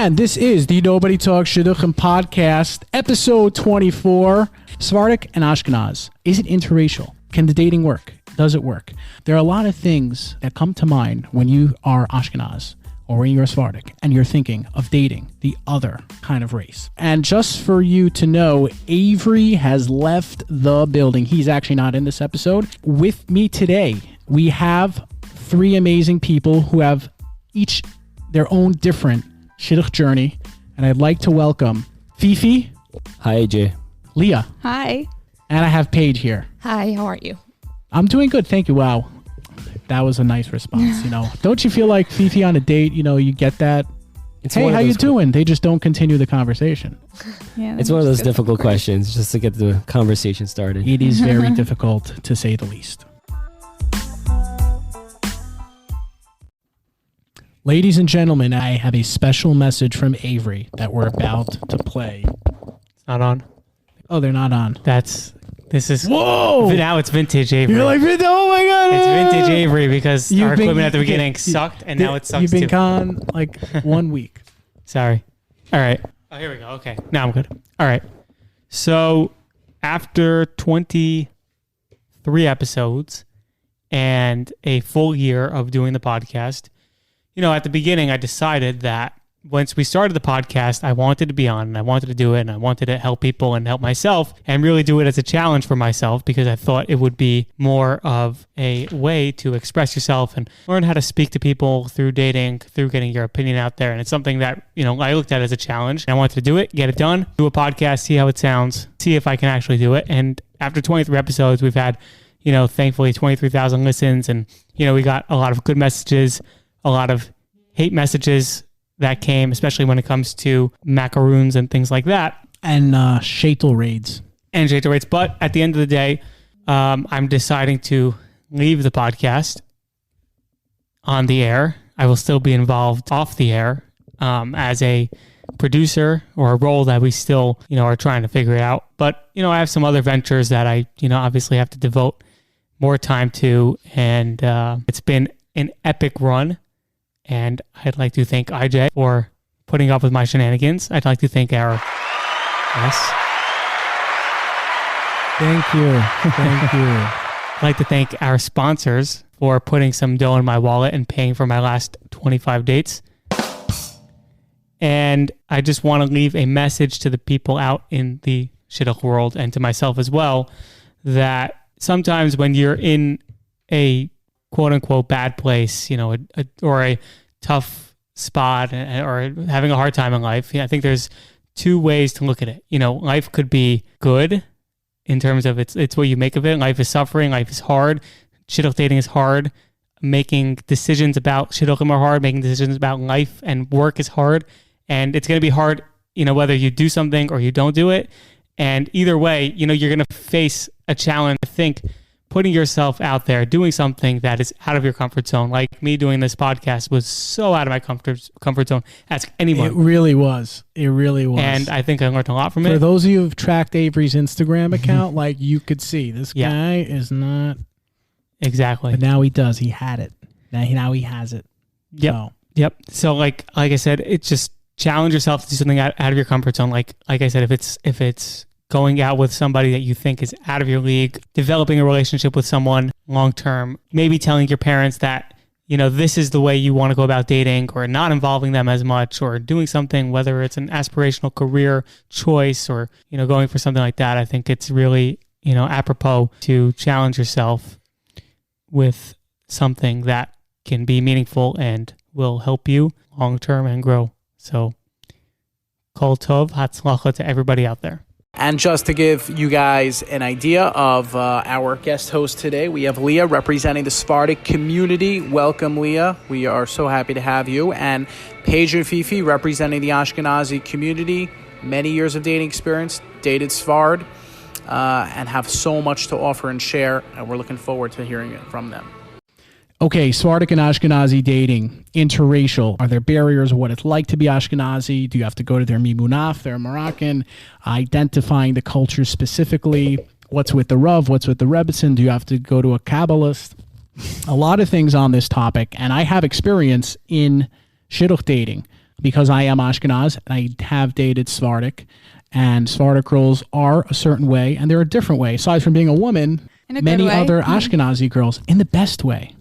And this is the Nobody Talks Shidduchim podcast, episode 24, Sephardic and Ashkenazi. Is it interracial? Can the dating work? Does it work? There are a lot of things that come to mind when you are Ashkenazi or when you're Sephardic and you're thinking of dating the other kind of race. And just for you to know, Avery has left the building. He's actually not in this episode. With me today, we have three amazing people who have each their own different Shidduch journey, and I'd like to welcome Fefe. Hi, AJ. Lia. Hi. And I have Paige here. Hi, how are you? I'm doing good, thank you. Wow, that was a nice response. Don't you feel like Fefe on a date? You get that. Hey, how you doing? They just don't continue the conversation. Yeah, it's one of those difficult questions just to get the conversation started. It is very difficult, to say the least. Ladies and gentlemen, I have a special message from Avery that we're about to play. It's not on. Oh, they're not on. This is... Whoa! Now it's vintage Avery. You're like, oh my God. It's vintage Avery because our equipment at the beginning sucked and now it sucks You've been too. gone like 1 week. Sorry. All right. Oh, here we go. Okay. Now I'm good. All right. So after 23 episodes and a full year of doing the podcast, at the beginning, I decided that once we started the podcast, I wanted to be on and I wanted to do it and I wanted to help people and help myself and really do it as a challenge for myself because I thought it would be more of a way to express yourself and learn how to speak to people through dating, through getting your opinion out there. And it's something that, I looked at as a challenge. And I wanted to do it, get it done, do a podcast, see how it sounds, see if I can actually do it. And after 23 episodes, we've had, thankfully 23,000 listens and, we got a lot of good messages, a lot of hate messages that came, especially when it comes to macaroons and things like that. And shaitel raids. But at the end of the day, I'm deciding to leave the podcast on the air. I will still be involved off the air as a producer or a role that we still, are trying to figure it out. But, I have some other ventures that I, obviously have to devote more time to. And it's been an epic run. And I'd like to thank IJ for putting up with my shenanigans. I'd like to thank our... Yes. Thank you. Thank you. I'd like to thank our sponsors for putting some dough in my wallet and paying for my last 25 dates. And I just want to leave a message to the people out in the shidduch world and to myself as well, that sometimes when you're in a quote unquote bad place, or a tough spot or having a hard time in life, I think there's two ways to look at it. Life could be good in terms of it's what you make of it. Life is suffering. Life is hard. Shidduch dating is hard. Making decisions about shidduchim are hard. Making decisions about life and work is hard. And it's going to be hard, whether you do something or you don't do it. And either way, you're going to face a challenge. I think putting yourself out there, doing something that is out of your comfort zone, like me doing this podcast was so out of my comfort zone. Ask anyone. It really was. And I think I learned a lot from it. For those of you who've tracked Avery's Instagram account, like you could see, this guy is not... Exactly. But now he does. He had it. Now he has it. Yep. So like I said, it's just challenge yourself to do something out of your comfort zone. Like I said, if it's going out with somebody that you think is out of your league, developing a relationship with someone long-term, maybe telling your parents that, this is the way you want to go about dating, or not involving them as much, or doing something, whether it's an aspirational career choice or, going for something like that. I think it's really, apropos to challenge yourself with something that can be meaningful and will help you long-term and grow. So, kol tov, hatzlacha to everybody out there. And just to give you guys an idea of our guest host today, we have Lia representing the Sephardic community. Welcome, Lia. We are so happy to have you. And Paige and Fefe representing the Ashkenazi community. Many years of dating experience, dated Sephardi, and have so much to offer and share. And we're looking forward to hearing it from them. Okay, Sephardic and Ashkenazi dating, interracial. Are there barriers of what it's like to be Ashkenazi? Do you have to go to their mimunah if they're Moroccan? Identifying the culture specifically. What's with the Rav? What's with the Rebbetzin? Do you have to go to a Kabbalist? A lot of things on this topic. And I have experience in shidduch dating. because I am Ashkenaz, I have dated Sephardic, and Sephardic girls are a certain way, and they're a different way. Aside from being a woman, In a many good way. other Ashkenazi girls in the best way.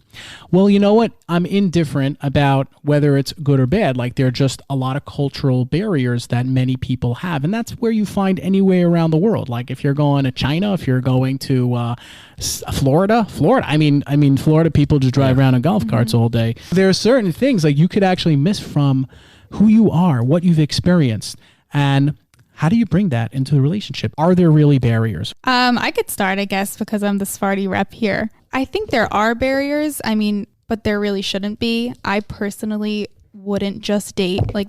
Well, you know what? I'm indifferent about whether it's good or bad. Like, there are just a lot of cultural barriers that many people have. And that's where you find anywhere around the world. Like, if you're going to China, if you're going to Florida. I mean, Florida people just drive around in golf carts all day. There are certain things like you could actually miss from who you are, what you've experienced. And how do you bring that into the relationship? Are there really barriers? I could start, I guess, because I'm the Sephardi rep here. I think there are barriers. I mean, but there really shouldn't be. I personally wouldn't just date like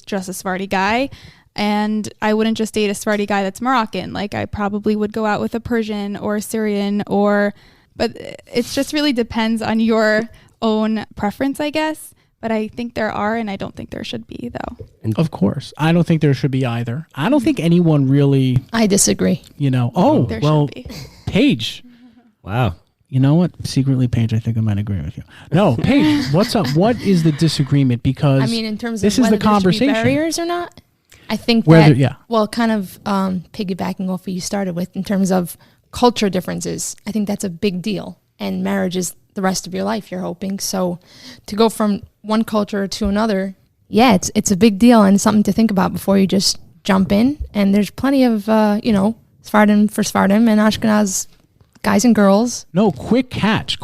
just a Sephardi guy, and I wouldn't just date a Sephardi guy that's Moroccan. Like, I probably would go out with a Persian or a Syrian, but it just really depends on your own preference, I guess. But I think there are, and I don't think there should be, though. Of course. I don't think there should be either. I don't think anyone really, I disagree. There should be. Paige. Wow. You know what? Secretly, Paige, I think I might agree with you. No, Paige, what's up? What is the disagreement? Because I mean, in terms of this is whether the there should be conversation. barriers or not, I think Whether- that, yeah. well, kind of piggybacking off what you started with in terms of culture differences, I think that's a big deal. And marriage is the rest of your life, you're hoping. So to go from one culture to another, yeah, it's a big deal and something to think about before you just jump in. And there's plenty of, Sephardim for Sephardim and Ashkenaz guys and girls. No, quick catch,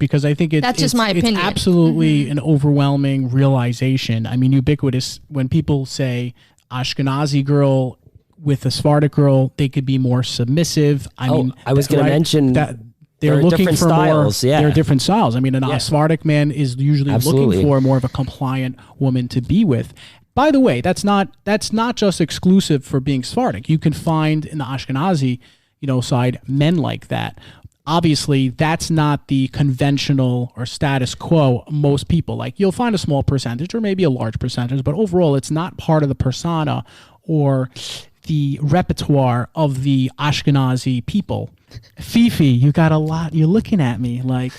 because I think That's just my opinion. It's absolutely an overwhelming realization. I mean, ubiquitous. When people say Ashkenazi girl with a Sephardic girl, they could be more submissive. I was going to mention that. there They're are looking different for styles, more. yeah. There are different styles. I mean, a Sephardic man is usually Absolutely. looking for more of a compliant woman to be with. By the way, that's not just exclusive for being Sephardic. You can find in the Ashkenazi, side men like that. Obviously, that's not the conventional or status quo. Most people, like, you'll find a small percentage or maybe a large percentage, but overall, it's not part of the persona or the repertoire of the Ashkenazi people. Fefe, you got a lot. You're looking at me like.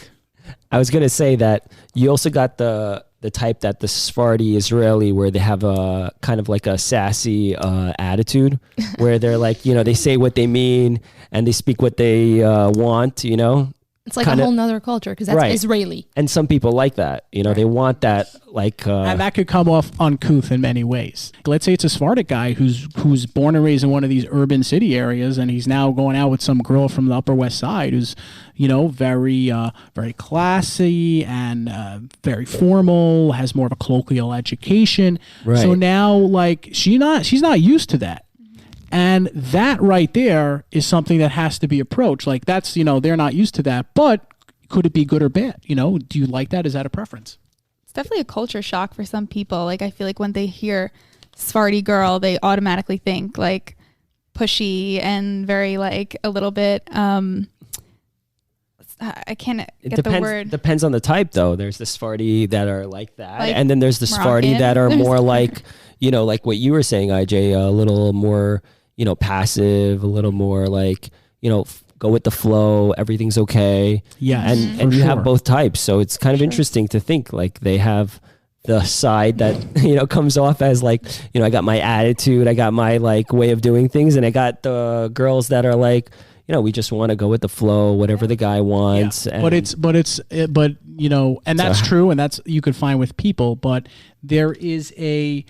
I was going to say that you also got the type that the Sephardi Israeli, where they have a kind of like a sassy attitude, where they're like, they say what they mean and they speak what they want, It's like Kinda, a whole nother culture because that's right. Israeli. And some people like that, they want that, like. And that could come off uncouth in many ways. Let's say it's a Sephardic guy who's born and raised in one of these urban city areas, and he's now going out with some girl from the Upper West Side who's, very, very classy and very formal, has more of a colloquial education. Right. So now, like, she's not used to that. And that right there is something that has to be approached. Like, that's, they're not used to that, but could it be good or bad? Do you like that? Is that a preference? It's definitely a culture shock for some people. Like, I feel like when they hear Sephardi girl, they automatically think like pushy and very like a little bit, I can't get the word. Depends on the type, though. There's the Sephardi that are like that, Like and then there's the Sephardi Moroccan. that are more like, like what you were saying, IJ, a little more, passive, a little more like, go with the flow, everything's okay. Yes, and you have both types, so it's kind of interesting to think like they have the side that comes off as like, I got my attitude, I got my like way of doing things, and I got the girls that are like, we just want to go with the flow, whatever the guy wants. Yeah. And and that's true, and that's you could find with people, but there is a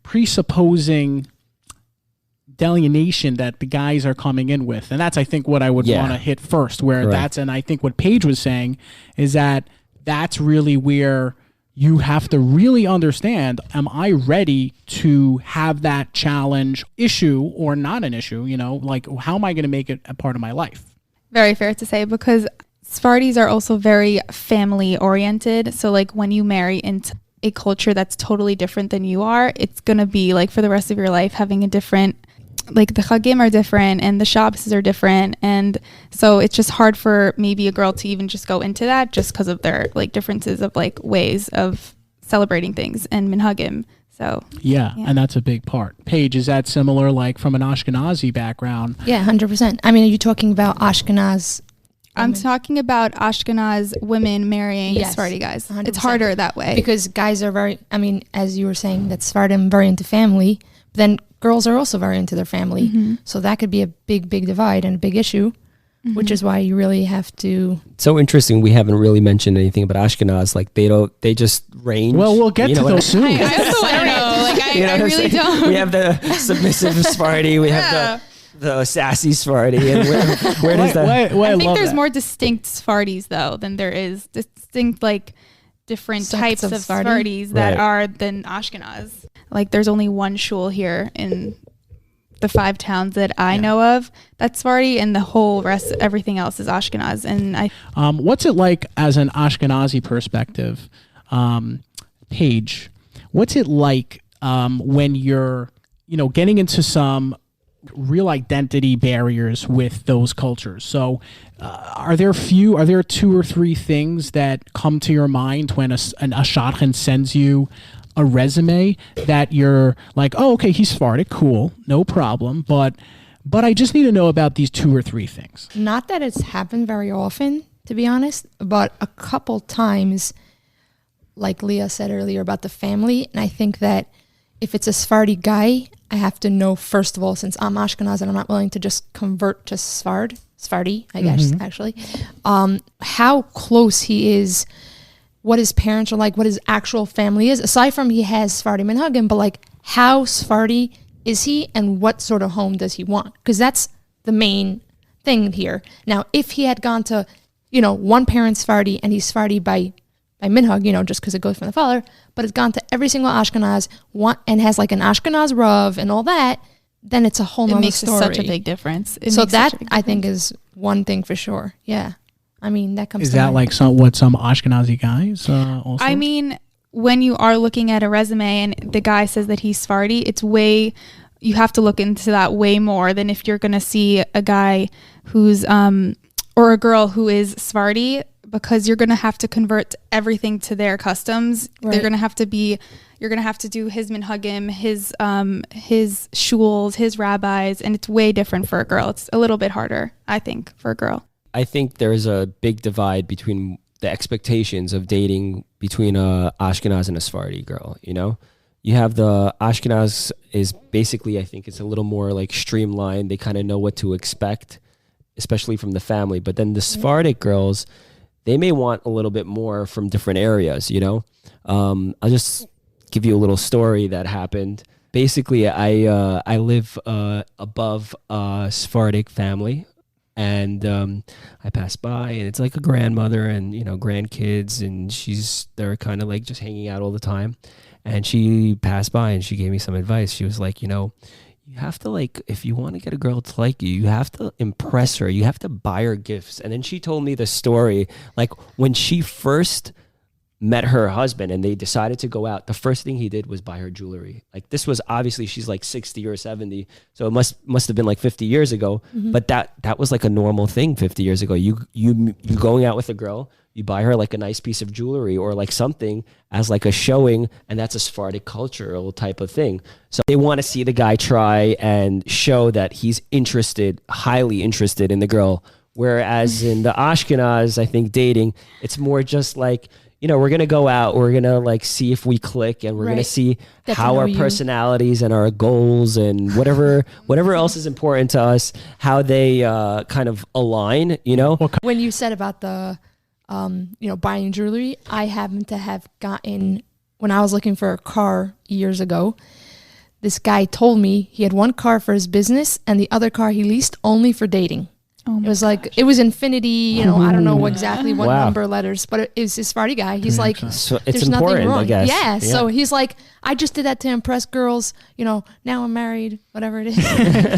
presupposing delineation that the guys are coming in with, and that's I think what I would want to hit first. Where Right. and I think what Paige was saying is that that's really where you have to really understand: am I ready to have that challenge issue or not an issue? Like, how am I going to make it a part of my life? Very fair to say, because Sephardis are also very family oriented. So like when you marry into a culture that's totally different than you are, it's going to be like for the rest of your life having a different, like the chagim are different and the Shabbos are different. And so it's just hard for maybe a girl to even just go into that just because of their like differences of like ways of celebrating things and minhagim. So yeah, and that's a big part. Paige, is that similar, like from an Ashkenazi background? Yeah, 100%. I mean, are you talking about Ashkenaz I'm talking about Ashkenaz women marrying Sephardi guys. 100%. It's harder that way. Because guys are very, I mean, as you were saying, that Sephardim very into family, but then girls are also very into their family. So that could be a big, big divide and a big issue, which is why you really have to. So interesting. We haven't really mentioned anything about Ashkenaz. Like they just range. Well, we'll get to those soon. I also want to know. Like, I really don't. We have the submissive Sephardi. We have the sassy Sephardi. And where does that? I think there's more distinct Sephardis though than there is distinct like different types of Sephardis that are than Ashkenaz. Like there's only one shul here in the 5 towns that I know of that's Sephardi, and the whole rest, everything else is Ashkenaz. And what's it like as an Ashkenazi perspective, Paige? What's it like when you're, getting into some real identity barriers with those cultures? So are there 2 or 3 things that come to your mind when a shadchan sends you a resume that you're like, oh, okay, he's Sephardic, cool, no problem, but I just need to know about these 2 or 3 things? Not that it's happened very often, to be honest, but a couple times, like Leah said earlier about the family, and I think that if it's a Sephardi guy, I have to know, first of all, since I'm Ashkenaz and I'm not willing to just convert to Sephardi, I guess, actually, how close he is, what his parents are like, what his actual family is, aside from he has Sephardi minhagim, but like how Sephardi is he and what sort of home does he want? Because that's the main thing here. Now, if he had gone to, one parent's Sephardi and he's Sephardi by minhag, just because it goes from the father, but it's gone to every single Ashkenaz and has like an Ashkenaz Rav and all that, then it's a whole nother story. It makes such a big difference. So that, I think, is one thing for sure. Yeah. I mean, that comes to mind. Like some Ashkenazi guys also? I mean, when you are looking at a resume and the guy says that he's Sephardi, you have to look into that way more than if you're going to see a guy who's, or a girl who is Sephardi, because you're going to have to convert everything to their customs. Right. You're going to have to do his minhagim, his shuls, his rabbis, and it's way different for a girl. It's a little bit harder, I think, for a girl. I think there's a big divide between the expectations of dating between a Ashkenaz and a Sephardi girl, You have the Ashkenaz is basically, I think it's a little more like streamlined. They kind of know what to expect, especially from the family. But then the Sephardic girls, they may want a little bit more from different areas, I'll just give you a little story that happened. Basically, I live above a Sephardic family. And I passed by, and it's like a grandmother and grandkids, and they're kind of like just hanging out all the time. And she passed by and she gave me some advice. She was like, you have to, like, if you want to get a girl to like you have to impress her. You have to buy her gifts. And then she told me the story, like when she first met her husband and they decided to go out, the first thing he did was buy her jewelry. Like this was obviously, she's like 60 or 70, so it must have been like 50 years ago. But that was like a normal thing 50 years ago. You going out with a girl, you buy her like a nice piece of jewelry or like something as like a showing, and that's a Sephardic cultural type of thing. So they want to see the guy try and show that he's highly interested in the girl. Whereas in the Ashkenaz, I think dating, it's more just like, we're going to go out, we're going to like see if we click, and we're going to see how our personalities and our goals and whatever else is important to us, how they kind of align, When you said about the, buying jewelry, I happen to have gotten, when I was looking for a car years ago, this guy told me he had one car for his business and the other car he leased only for dating. Oh it was like, it was infinity, I don't know exactly what number letters, but it was this Sephardi guy. He's like, so it's there's nothing important, wrong. I guess. Yeah, so he's like, I just did that to impress girls, now I'm married, whatever it is.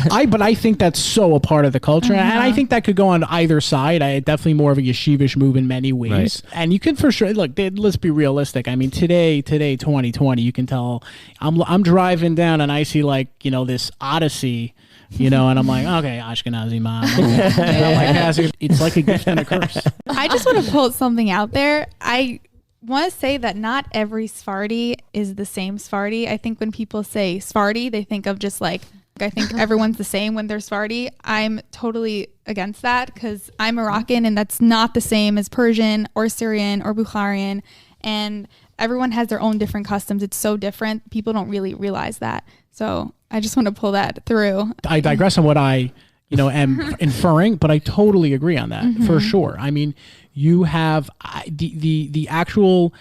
But I think that's so a part of the culture, and I think that could go on either side. Definitely more of a yeshivish move in many ways. Right. And you can for sure, look, let's be realistic. I mean, today, 2020, you can tell, I'm driving down and I see like, this Odyssey, and I'm like, okay, Ashkenazi mom. And I'm like, it's like a gift and a curse. I just want to put something out there. I want to say that not every Sephardi is the same Sephardi. I think when people say Sephardi, they think of just like I think everyone's the same when they're Sephardi. I'm totally against that because I'm Moroccan and that's not the same as Persian or Syrian or Bukharian. And everyone has their own different customs. It's so different. People don't really realize that. So I just want to pull that through. I digress on what I, am inferring, but I totally agree on that for sure. I mean, you have the actual,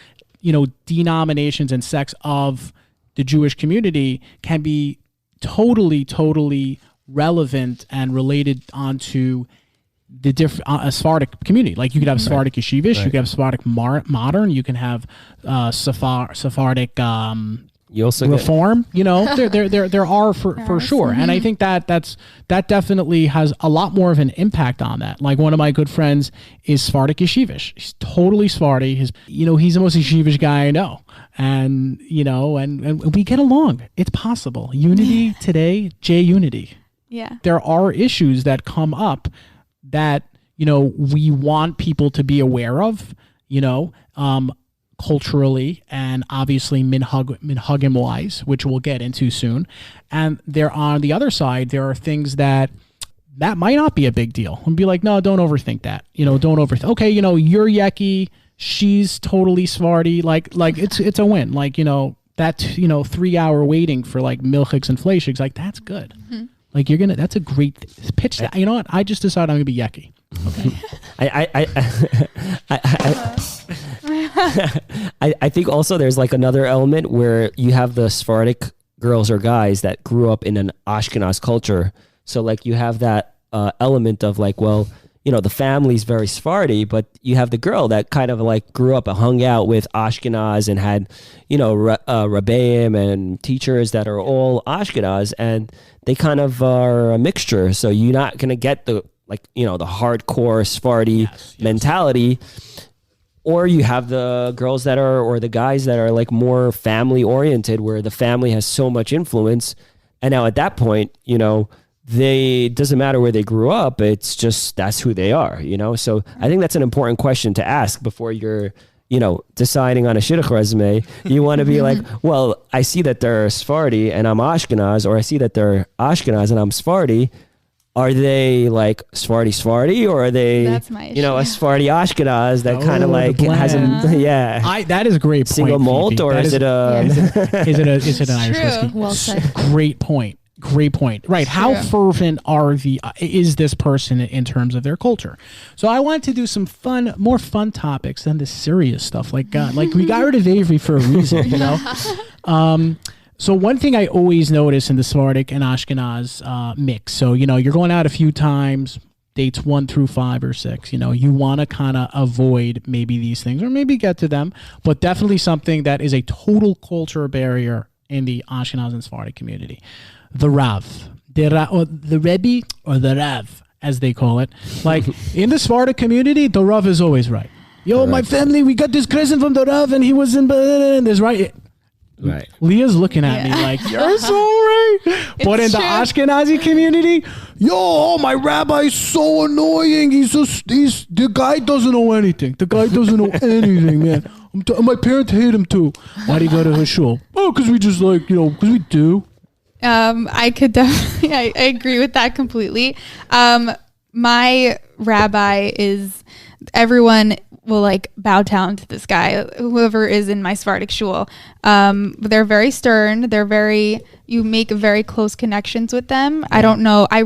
denominations and sects of the Jewish community can be totally relevant and related onto the different Sephardic community. Like you could have Sephardic yeshivish, you could have Sephardic modern, you can have Sephardic you also reform. There are for sure, and I think that definitely has a lot more of an impact on that. Like one of my good friends is Sephardic yeshivish. He's totally Sephardi. He's the most yeshivish guy I know. And and we get along. It's possible. Unity today, J-unity. Yeah. There are issues that come up that we want people to be aware of. Culturally and obviously minhagim wise, which we'll get into soon. And there on the other side, there are things that might not be a big deal. And be like, no, don't overthink that. Don't overthink. Okay, you're Yeki. She's totally Sephardi. Like it's a win. Like, that 3 hour waiting for like milchiks and fleishiks, like that's good. Mm-hmm. Like that's a great pitch. That, you know what? I just decided I'm gonna be Yeki. Okay. I think also there's like another element where you have the Sephardic girls or guys that grew up in an Ashkenaz culture. So like you have that element of like, well, the family's very Sephardi, but you have the girl that kind of like grew up and hung out with Ashkenaz and had, Rabbeim and teachers that are all Ashkenaz, and they kind of are a mixture. So you're not going to get the hardcore Sephardi mentality. Or you have the girls that are, or the guys that are like more family oriented, where the family has so much influence. And now at that point, it doesn't matter where they grew up. It's just, that's who they are, So I think that's an important question to ask before you're, deciding on a shidduch resume. You want to be like, well, I see that they're Sephardi and I'm Ashkenaz, or I see that they're Ashkenaz and I'm Sephardi. Are they like Sephardi, or are they, That's my issue. A Sephardi Ashkenaz that kind of like hasn't, that is a great point. Single malt, Fefe. or is it an Irish whiskey? Well said. Great point. Right. How fervent is this person in terms of their culture? So I want to do some more fun topics than the serious stuff. Like we got rid of Avery for a reason, So one thing I always notice in the Sephardic and Ashkenaz mix. So you're going out a few times, dates 1 through 5 or 6. You want to kind of avoid maybe these things, or maybe get to them, but definitely something that is a total culture barrier in the Ashkenaz and Sephardic community. The Rav, or the Rebbe, or the Rav, as they call it. Like in the Sephardic community, the Rav is always right. Yo, my family, we got this crescent from the Rav, and he was in this, right. Right. Leah's looking at me like, you're so right. But in the Ashkenazi community, my rabbi is so annoying. The guy doesn't know anything. Man. My parents hate him too. Why do you go to his shul? Oh, because we just because we do. I could definitely, I agree with that completely. My rabbi is, everyone will like bow down to this guy, whoever is in my Sephardic shul. They're very stern. You make very close connections with them. I don't know. I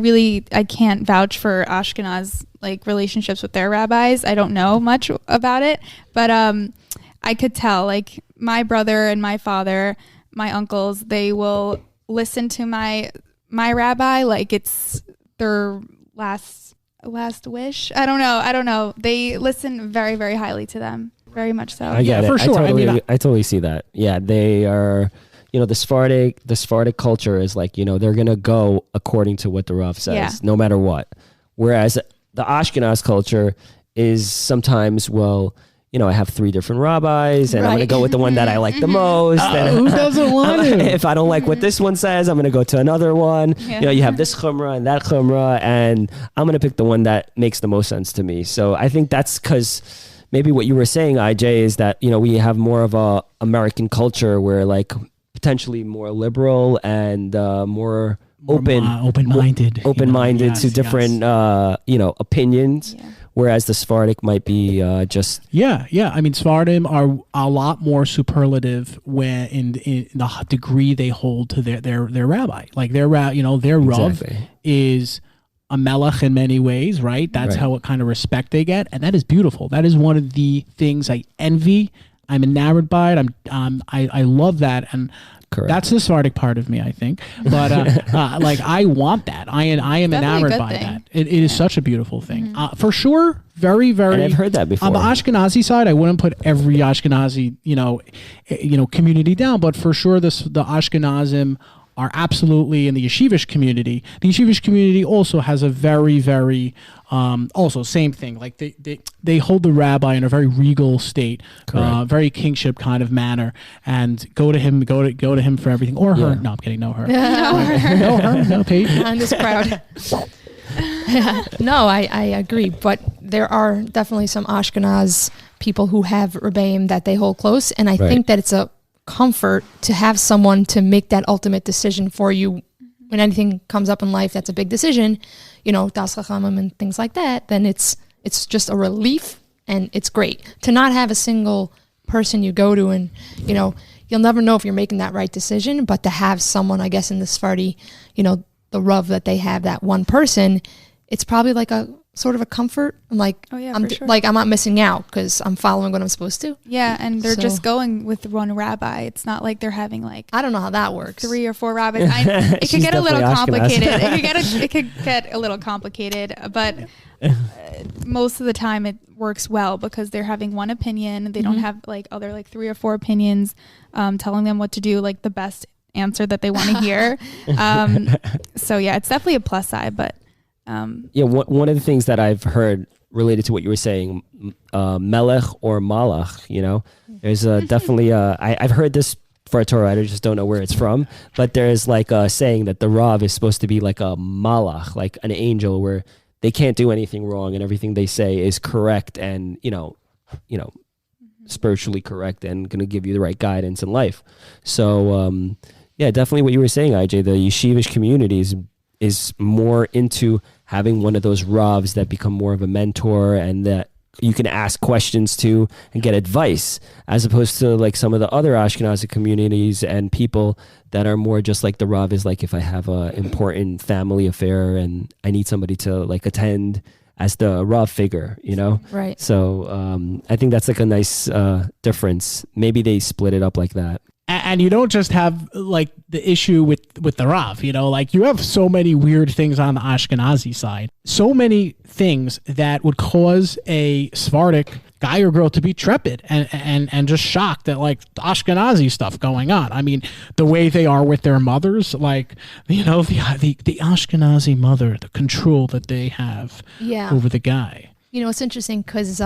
can't vouch for Ashkenaz like relationships with their rabbis. I don't know much about it, but I could tell like my brother and my father, my uncles, they will listen to my rabbi like it's their last wish. I don't know. They listen very, very highly to them. Very much so. I get it. For sure. I totally see that. Yeah, they are, the Sephardic culture is like, they're going to go according to what the Rav says, no matter what. Whereas the Ashkenaz culture is sometimes, I have 3 different rabbis, and I'm going to go with the one that I like the most. Who doesn't want it? If I don't like what this one says, I'm going to go to another one. Yeah. You have this chumrah and that chumrah, and I'm going to pick the one that makes the most sense to me. So I think that's because maybe what you were saying, IJ, is that, we have more of a American culture where like potentially more liberal and more open-minded, open-minded to different opinions. Yeah. Whereas the Sephardic might be just I mean, Sephardim are a lot more superlative when in the degree they hold to their rabbi. Like their Rav is a melech in many ways, right? That's how what kind of respect they get, and that is beautiful. That is one of the things I envy. I'm enamored by it. I love that, and correct. That's the Sephardic part of me, I think. But like I want that. I am enamored by that. It is such a beautiful thing, for sure. Very, very. And I've heard that before. On the Ashkenazi side, I wouldn't put every Ashkenazi community down, but for sure, the Ashkenazim are absolutely in the yeshivish community. The yeshivish community also has a very, very also same thing. Like they hold the rabbi in a very regal state, very kingship kind of manner, and go to him for everything, or her. No, I'm kidding. No her. No her. No Pete. On this crowd. No, I agree, but there are definitely some Ashkenaz people who have rebbeim that they hold close, and I think that it's a comfort to have someone to make that ultimate decision for you when anything comes up in life that's a big decision, das chachamim and things like that. Then it's just a relief, and it's great to not have a single person you go to, and you'll never know if you're making that right decision, but to have someone, I guess in the Sephardi, the Rav that they have, that one person, it's probably like a sort of a comfort. I'm like, like I'm not missing out because I'm following what I'm supposed to. Yeah, and they're just going with one rabbi. It's not like they're having I don't know how that works. 3 or 4 rabbis. It could get a little complicated. It could get a little complicated, but most of the time it works well because they're having one opinion. They don't have other 3 or 4 opinions telling them what to do, like the best answer that they want to hear. So yeah, it's definitely a plus side, but one of the things that I've heard related to what you were saying, melech or malach, there's definitely I've heard this for a Torah, I just don't know where it's from, but there's like a saying that the Rav is supposed to be like a malach, like an angel, where they can't do anything wrong and everything they say is correct and spiritually correct and going to give you the right guidance in life. So definitely what you were saying, IJ, the yeshivish community is more into having one of those Ravs that become more of a mentor and that you can ask questions to and get advice, as opposed to like some of the other Ashkenazi communities and people that are more just like the Rav is like, if I have a important family affair and I need somebody to like attend as the Rav figure, Right. So I think that's like a nice difference. Maybe they split it up like that. And you don't just have like the issue with the Rav, like you have so many weird things on the Ashkenazi side, so many things that would cause a Sephardic guy or girl to be trepid and just shocked at like the Ashkenazi stuff going on. I mean, the way they are with their mothers, like, the Ashkenazi mother, the control that they have over the guy. It's interesting because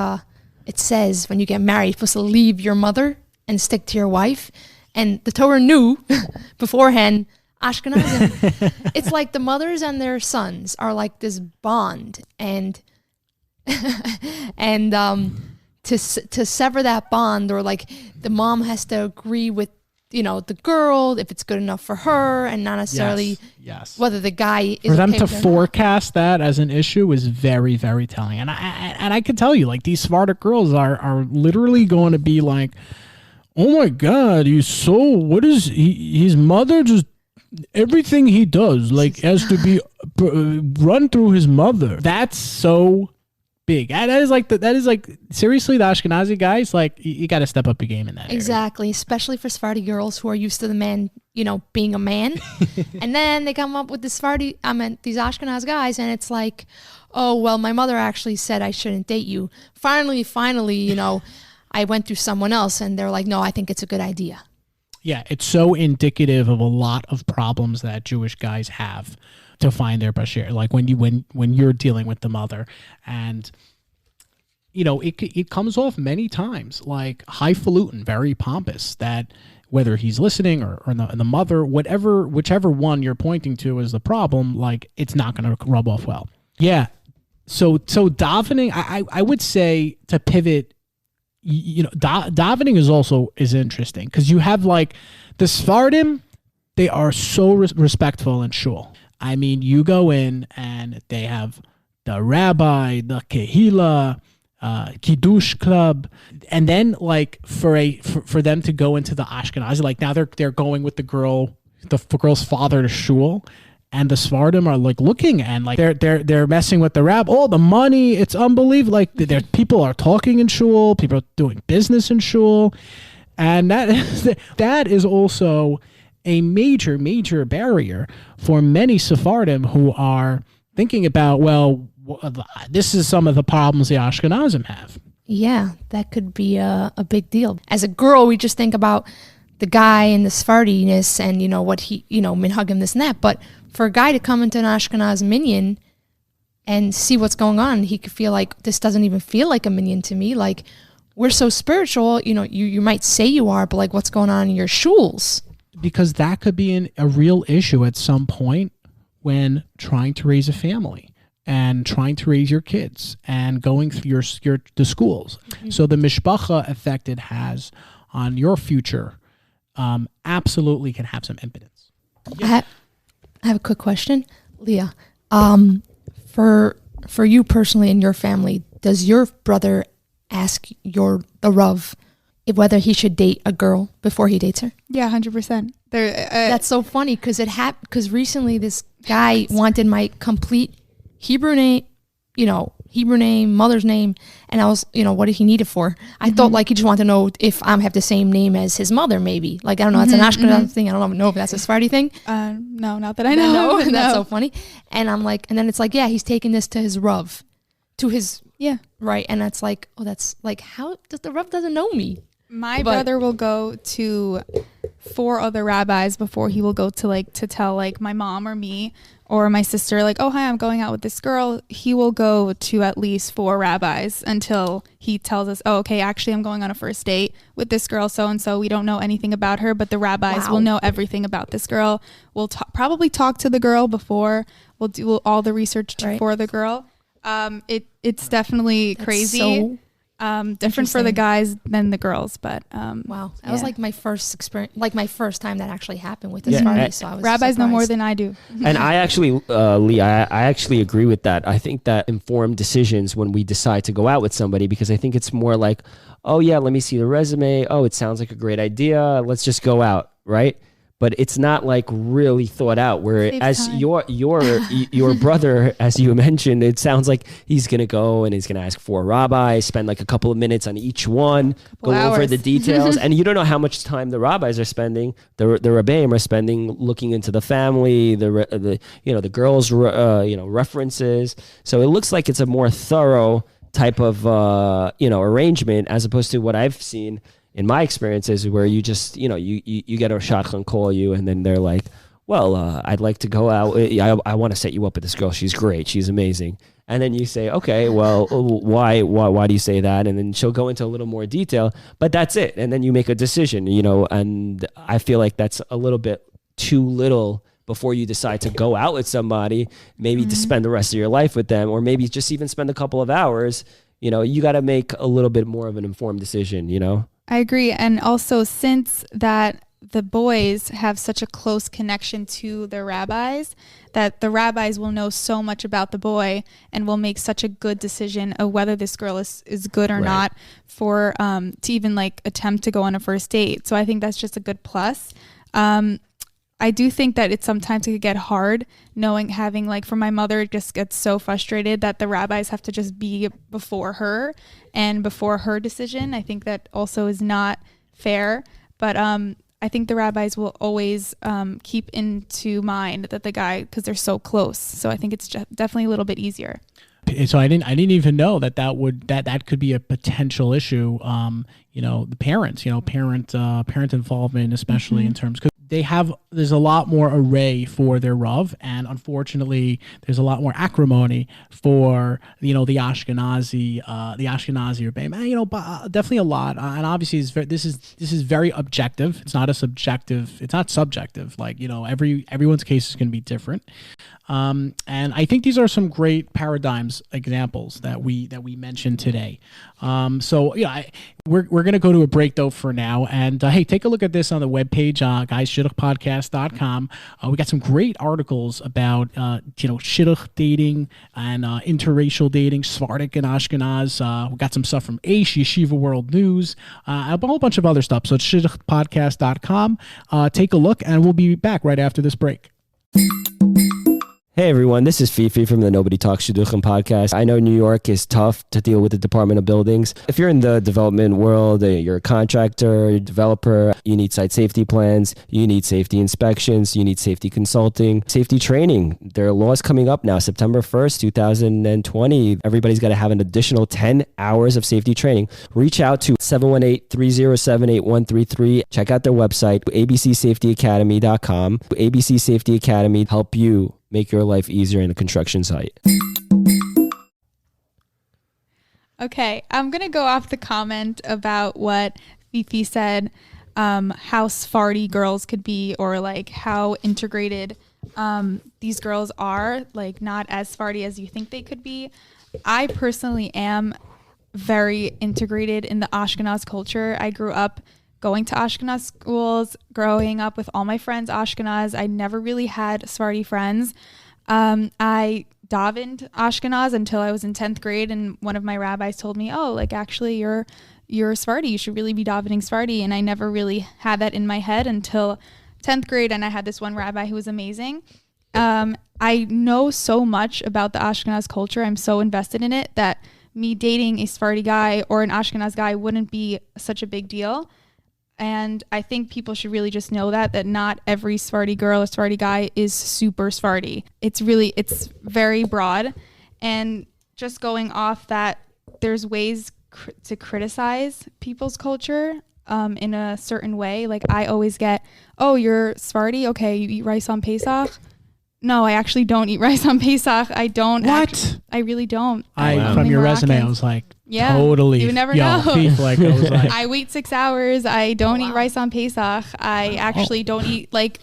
it says when you get married, you're supposed to leave your mother and stick to your wife. And the Torah knew beforehand, Ashkenazim, it's like the mothers and their sons are like this bond, and to sever that bond, or like the mom has to agree with the girl if it's good enough for her, and not necessarily whether the guy is for them okay to with it forecast that as an issue is very, very telling. And I can tell you, like, these Sephardic girls are literally going to be like, oh my God, what is his mother just, everything he does, like, has to be run through his mother. That's so big. That is like seriously, the Ashkenazi guys, like, you got to step up your game in that Exactly, especially for Sephardi girls who are used to the man, being a man. And then they come up with these Ashkenaz guys, and it's like, oh, well, my mother actually said I shouldn't date you. Finally, I went through someone else, and they're like, no, I think it's a good idea. Yeah, it's so indicative of a lot of problems that Jewish guys have to find their bashir. Like when you're dealing with the mother, and it comes off many times like highfalutin, very pompous. That whether he's listening or the mother, whichever one you're pointing to is the problem, like, it's not going to rub off well. Yeah. So davening, I would say, to pivot. Davening is interesting because you have like the Sephardim, they are so respectful in shul. I mean, you go in and they have the rabbi, the kehila, kiddush club, and then like for them to go into the Ashkenazi, like now they're going with the girl's father to shul, and the Sephardim are like looking and like they're messing with the rabbi. Oh, the money, it's unbelievable. Like people are talking in shul, people are doing business in shul, and that is also a major barrier for many Sephardim who are thinking about, well, this is some of the problems the Ashkenazim have. Yeah, that could be a big deal. As a girl, we just think about the guy and the Sephardiness and, what he, minhagim, this and that. But for a guy to come into an Ashkenaz minyan and see what's going on, he could feel like, this doesn't even feel like a minyan to me. Like, we're so spiritual, you might say you are, but like, what's going on in your shuls? Because that could be a real issue at some point when trying to raise a family and trying to raise your kids and going through the schools. Mm-hmm. So the mishpacha effect it has on your future absolutely can have some impotence. Yeah. I have a quick question, Lia. For you personally and your family, does your brother ask the Rav whether he should date a girl before he dates her? Yeah, 100%. That's so funny because recently this guy wanted my complete Hebrew name, mother's name, and I was, what did he need it for? I thought like he just wanted to know if I have the same name as his mother, maybe. Like, I don't know, that's an Ashkenazi thing. I don't know if that's a Sephardi thing. No, not that I know. No. That's so funny. And I'm like, and then it's like, yeah, he's taking this to his Rav, right. And that's like, oh, that's like, how does the Rav doesn't know me? My brother will go to 4 other rabbis before he will go to tell my mom or me or my sister, like, oh, hi, I'm going out with this girl. He will go to at least 4 rabbis until he tells us, oh, okay, actually I'm going on a first date with this girl so-and-so. We don't know anything about her, but the rabbis will know everything about this girl. We'll probably talk to the girl before. We'll do all the research for the girl. It's definitely crazy. So different for the guys than the girls, but wow, that was like my first experience, like my first time that actually happened with this party. So I was rabbis surprised. know more than I do. And I actually, Lee, I actually agree with that. I think that informed decisions when we decide to go out with somebody, because I think it's more like, oh yeah, let me see the resume. Oh, it sounds like a great idea. Let's just go out, right? But it's not like really thought out. Whereas your brother, as you mentioned, it sounds like he's gonna go and he's gonna ask 4 rabbis, spend like a couple of minutes on each one, go over the details, and you don't know how much time the rabbis are spending, the rabbeim are spending looking into the family, the girls' references. So it looks like it's a more thorough type of arrangement as opposed to what I've seen in my experiences, where you just, you get a shotgun call you, and then they're like, well, I'd like to go out. I want to set you up with this girl. She's great. She's amazing. And then you say, okay, well, why do you say that? And then she'll go into a little more detail, but that's it. And then you make a decision, and I feel like that's a little bit too little before you decide to go out with somebody, maybe to spend the rest of your life with them, or maybe just even spend a couple of hours. You got to make a little bit more of an informed decision, I agree. And also, since that the boys have such a close connection to their rabbis, that the rabbis will know so much about the boy and will make such a good decision of whether this girl is good or not for to even attempt to go on a first date. So I think that's just a good plus. I do think that it sometimes could get hard having for my mother, it just gets so frustrated that the rabbis have to just be before her and before her decision. I think that also is not fair, but I think the rabbis will always keep into mind that the guy, because they're so close. So I think it's definitely a little bit easier. So I didn't even know that could be a potential issue. The parents, parent involvement, especially in terms, because there's a lot more array for their Rav, and unfortunately there's a lot more acrimony for the Ashkenazi Rebbeim. But definitely a lot, and obviously this is very objective. It's not subjective. Everyone's case is going to be different. And I think these are some great paradigms examples that we mentioned today. We're going to go to a break though for now, and hey, take a look at this on the webpage, guys. shidduchpodcast.com. We got some great articles about, shidduch dating and interracial dating, Sephardic and Ashkenaz. We got some stuff from Aish, Yeshiva World News, a whole bunch of other stuff. So it's shidduchpodcast.com. Take a look, and we'll be back right after this break. Hey everyone, this is Fefe from the Nobody Talks Shidduchim podcast. I know New York is tough to deal with the Department of Buildings. If you're in the development world, you're a contractor, you're a developer, you need site safety plans, you need safety inspections, you need safety consulting, safety training. There are laws coming up now, September 1st, 2020. Everybody's got to have an additional 10 hours of safety training. Reach out to 718-307-8133. Check out their website, abcsafetyacademy.com. ABC Safety Academy help you make your life easier in a construction site. Okay, I'm going to go off the comment about what Fefe said, how Sephardi girls could be, or like how integrated these girls are, like not as Sephardi as you think they could be. I personally am very integrated in the Ashkenaz culture. I grew up going to Ashkenaz schools, growing up with all my friends Ashkenaz. I never really had Sephardi friends. I davened Ashkenaz until I was in 10th grade, and one of my rabbis told me, oh, like actually you're Sephardi, you should really be davening Sephardi. And I never really had that in my head until 10th grade, and I had this one rabbi who was amazing. I know so much about the Ashkenaz culture. I'm so invested in it that me dating a Sephardi guy or an Ashkenaz guy wouldn't be such a big deal. And I think people should really just know that not every Sephardi girl or Sephardi guy is super Sephardi. It's very broad. And just going off that, there's ways to criticize people's culture in a certain way. Like I always get, oh, you're Sephardi? Okay, you eat rice on Pesach? No, I actually don't eat rice on Pesach. I don't. What? I really don't. From your resume, I was like, yeah, totally. You never know. I wait 6 hours. I don't eat rice on Pesach. I actually don't eat like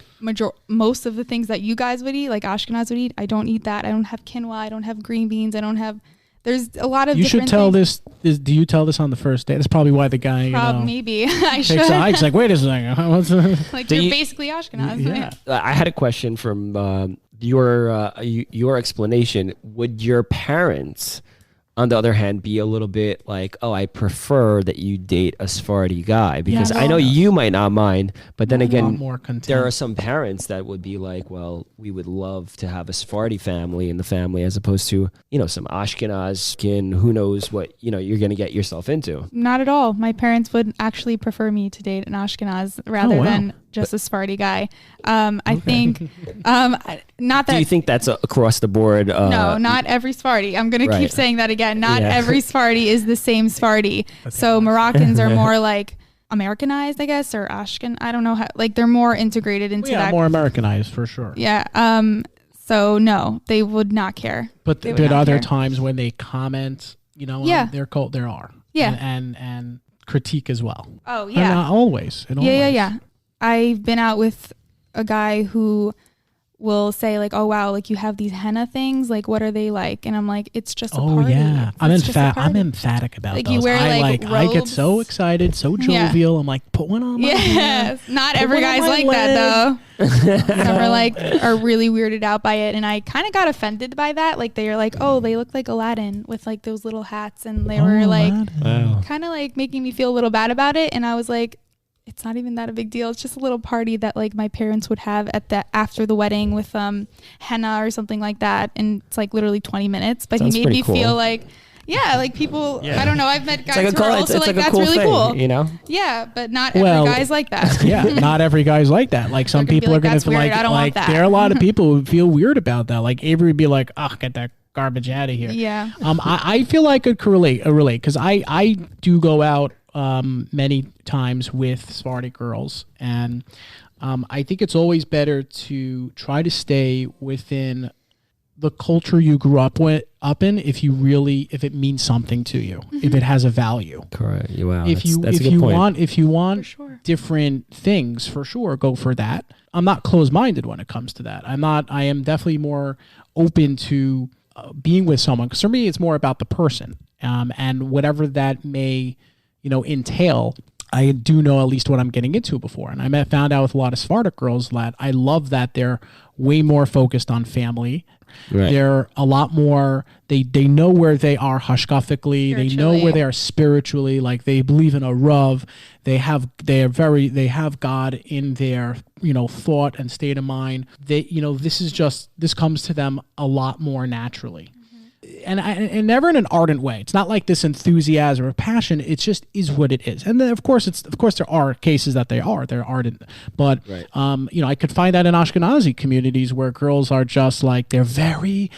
most of the things that you guys would eat, like Ashkenaz would eat. I don't eat that. I don't have quinoa. I don't have green beans. I don't have. There's a lot of. You different should tell things. this. Do you tell this on the first day? That's probably why the guy. Maybe I should. He's like, wait a second. Like you're basically Ashkenaz. Yeah. I had a question from your explanation. Would your parents, on the other hand, be a little bit like, oh, I prefer that you date a Sephardi guy? Because I know you might not mind, but then again, there are some parents that would be like, well, we would love to have a Sephardi family in the family as opposed to, some Ashkenaz skin. Who knows what, you're going to get yourself into. Not at all. My parents would actually prefer me to date an Ashkenaz rather than just a Sephardi guy. I think, not that. Do you think that's across the board? No, not every Sephardi. I'm going to keep saying that again. Not every Sephardi is the same Sephardi. So Moroccans are more like Americanized, I guess, or Ashken. I don't know how, like they're more integrated into that. More Americanized for sure. Yeah. So no, they would not care. But are there times when they comment, on their cult? There are. Yeah. And critique as well. Oh yeah. Not always. Yeah. I've been out with a guy who will say like, oh wow, like you have these henna things, like what are they like? And I'm like, it's just a party. Yeah, I'm emphatic about like those. You wear robes. I get so excited, so jovial. I'm like, put one on my head. Not every guy's like that though. Some are really weirded out by it, and I kind of got offended by that. Like they are like, oh, they look like Aladdin with like those little hats, and they were like kind of like making me feel a little bad about it. And I was like, it's not even that a big deal. It's just a little party that like my parents would have after the wedding with henna or something like that, and it's like literally 20 minutes. But Sounds he made me cool. feel like, like people. I don't know. I've met guys who are also it's like a that's cool really thing, cool. Yeah, but not every guy's like that. Not every guy's like that. Like some people are gonna feel like I don't want that. There are a lot of people who feel weird about that. Like Avery would be like, oh, get that garbage out of here. Yeah. I feel like I could relate because I do go out many times with Sephardic girls, and I think it's always better to try to stay within the culture you grew up in if it means something to you, if it has a value. Correct. Wow. If you want sure. different things, for sure, go for that. I'm not closed-minded when it comes to that. I am definitely more open to being with someone, because for me it's more about the person, and whatever that may entail. I do know at least what I'm getting into before. And I found out with a lot of Sephardic girls that I love that they're way more focused on family. Right. They're a lot more, they know where they are hashkafically, they know where they are spiritually, like they believe in a Rav, they have God in their, thought and state of mind. They, this comes to them a lot more naturally. And never in an ardent way. It's not like this enthusiasm or passion. It just is what it is. And then of course there are cases that they're ardent, but right. I could find that in Ashkenazi communities where girls are just like, they're very,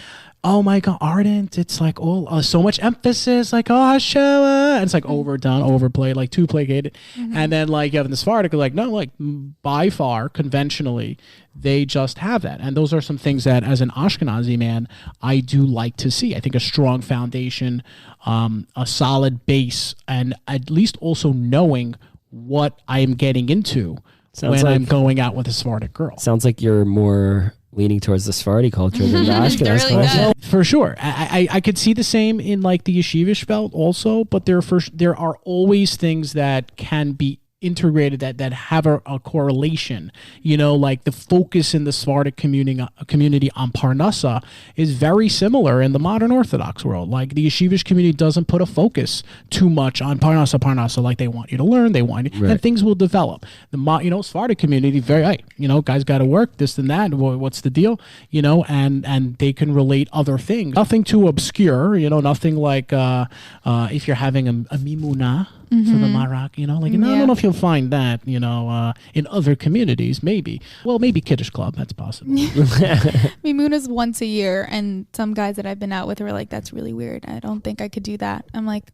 oh my God, ardent. It's like so much emphasis, like Hashem, and it's like overdone, overplayed, like too placated. And then like you have in the Sephardic, like no, like by far conventionally, they just have that. And those are some things that as an Ashkenazi man, I do like to see. I think a strong foundation, a solid base, and at least also knowing what I am getting into I'm going out with a Sephardic girl. Sounds like you're more leaning towards the Sephardi culture than the Ashkenazi culture. Well, for sure. I could see the same in like the yeshivish belt also, but there are always things that can be integrated that have a correlation, like the focus in the Sephardic community on Parnassa is very similar in the modern Orthodox world. Like the yeshivish community doesn't put a focus too much on Parnassa, like they want you to learn, and things will develop. The Sephardic community, guys got to work, this and that, what's the deal, and they can relate other things. Nothing too obscure, nothing like if you're having a mimuna, for the Marak, I don't know if you'll find that, in other communities, maybe. Well, maybe Kiddush Club, that's possible. Mimuna's once a year, and some guys that I've been out with were like, that's really weird. I don't think I could do that. I'm like,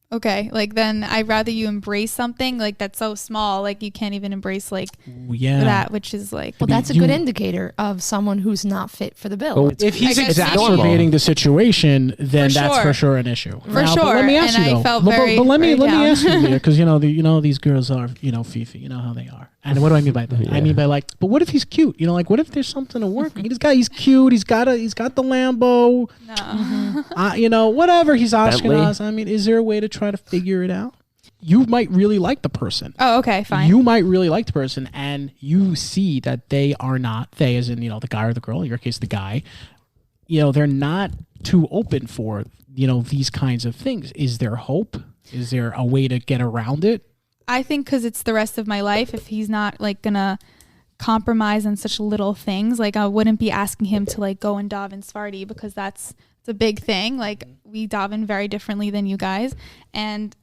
okay, like then I'd rather you embrace something like that's so small, like you can't even embrace that, which is like, well, that's a good indicator of someone who's not fit for the bill. Well, if he's exacerbating the situation, then that's for sure an issue. For sure. But let me ask you though. But let me ask you, because these girls are Fefe, you know how they are. And what do I mean by that? Yeah. I mean by but what if he's cute? What if there's something to work? He's cute. He's got the Lambo. No. Whatever. He's Ashkenaz. I mean, is there a way to try to figure it out? You might really like the person. Oh, okay, fine. You might really like the person, and you see that they are not, they as in, the guy or the girl, in your case, the guy, they're not too open for, these kinds of things. Is there hope? Is there a way to get around it? I think because it's the rest of my life, if he's not like gonna compromise on such little things, like I wouldn't be asking him to like go and daven Sephardi, because it's a big thing. Like we daven very differently than you guys, and